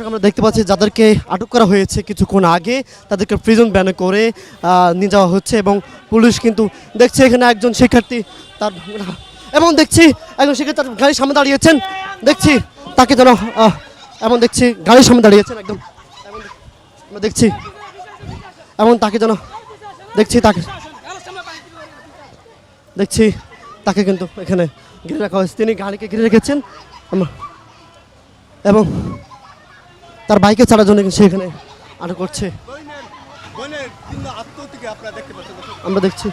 আমরা দেখতে পাচ্ছি যাদেরকে আটক করা হয়েছে কিছুক্ষণ আগে তাদেরকে প্রিজন ভ্যানে করে নিয়ে যাওয়া হচ্ছে এবং পুলিশ কিন্তু দেখছে এখানে একজন শিক্ষার্থী তার এবং দেখছি একজন শিক্ষার্থী তার গাড়ির সামনে দাঁড়িয়েছেন দেখছি তাকে যেন এবং দেখছি গাড়ির সামনে দাঁড়িয়েছেন একদম আমরা দেখছি এবং তাকে যেন দেখছি তাকে কিন্তু এখানে ঘিরে রাখা হয়েছে তিনি গাড়িকে ঘিরে রেখেছেন এবং তার বাইকে ছাড়ার জন্য সে এখানে আটক করছে আমরা দেখছি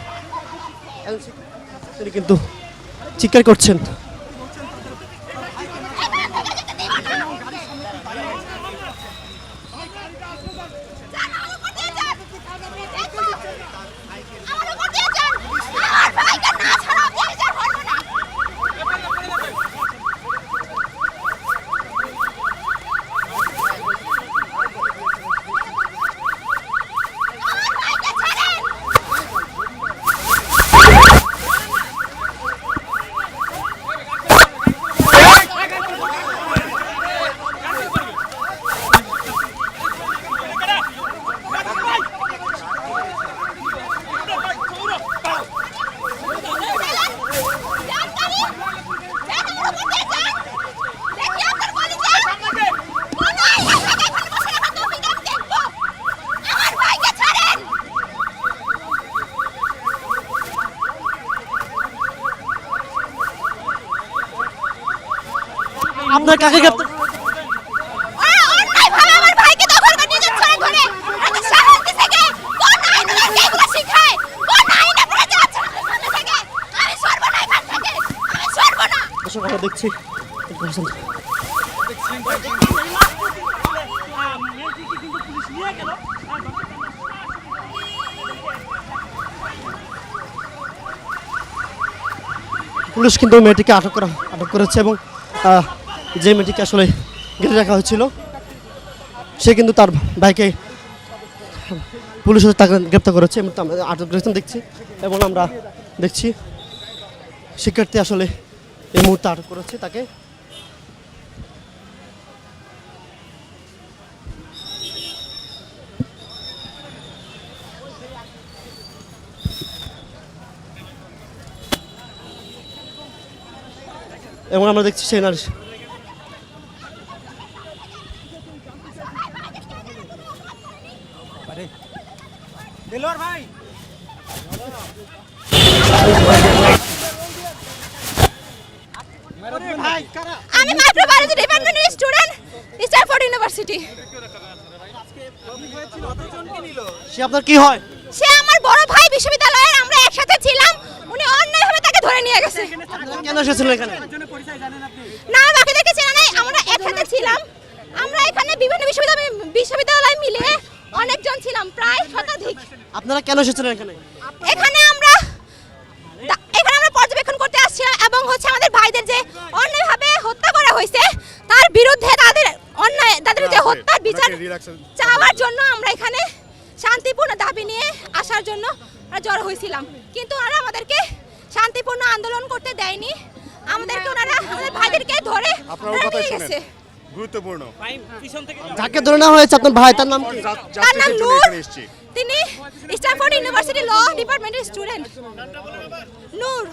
তিনি কিন্তু চিৎকার করছেন আপনার কাকে গ্রেফতার আমার ভাইকে দখল করে নিয়ে যাচ্ছে ঘরে এত সাহস থেকে কোন আইন আছে এগুলো শিখায় কোন আইন আপনারা যাচ্ছেন সামনে থেকে আমি সর্বনাশ এখান থেকে আমি সর্বনাশ দর্শক আমরা দেখছি পুলিশ কিন্তু মেয়েটিকে আটক করেছে এবং যে মেয়েটিকে আসলে ঘিরে রাখা হয়েছিল সে কিন্তু তার বাইকে পুলিশ তাকে গ্রেপ্তার করেছে এবং আটক করেছেন দেখছি এবং আমরা দেখছি শিক্ষার্থী আসলে এই মুহূর্তে আটক করেছে তাকে এবং আমরা দেখছি সেই নারী আমি মাইক্রোবায়োলজি ডিপার্টমেন্টের স্টুডেন্ট স্টারফোর্ড ইউনিভার্সিটি সে আপনার কি হয় সে আমার বড় ভাই বিশ্ববিদ্যালয়ের আমরা একসাথে ছিলাম উনি অন্যায়ভাবে তাকে ধরে নিয়ে গেছে কেন এসেছিলেন এখানে না বাকি দেখেছি না আমরা একসাথে ছিলাম আমরা এখানে বিভিন্ন বিশ্ববিদ্যালয় মিলে অনেকজন ছিলাম প্রায় শতাধিক আপনারা কেন এসেছিলেন এখানে এখানে আমরা পর্যবেক্ষণ করতে আসছিলাম এবং হচ্ছে আমাদের ভাইদের যে অন্যায়ভাবে হত্যা করা হয়েছে তার বিরুদ্ধে তাদের যে হত্যার বিচার চাওয়ার জন্য আমরা এখানে শান্তিপূর্ণ দাবি নিয়ে আসার জন্য জড়ো হয়েছিলাম কিন্তু ওনারা আমাদেরকে শান্তিপূর্ণ আন্দোলন করতে দেয়নি আমাদেরকে ওনারা আমাদের ভাইদেরকে ধরে নিয়ে গেছে গুরুত্বপূর্ণ যাকে ধরে নেওয়া হয়েছে আপনার ভাই তার নাম কি তার নাম নূর তিনি স্টারফোর্ড ইউনিভার্সিটি ল ডিপার্টমেন্টের স্টুডেন্ট নূর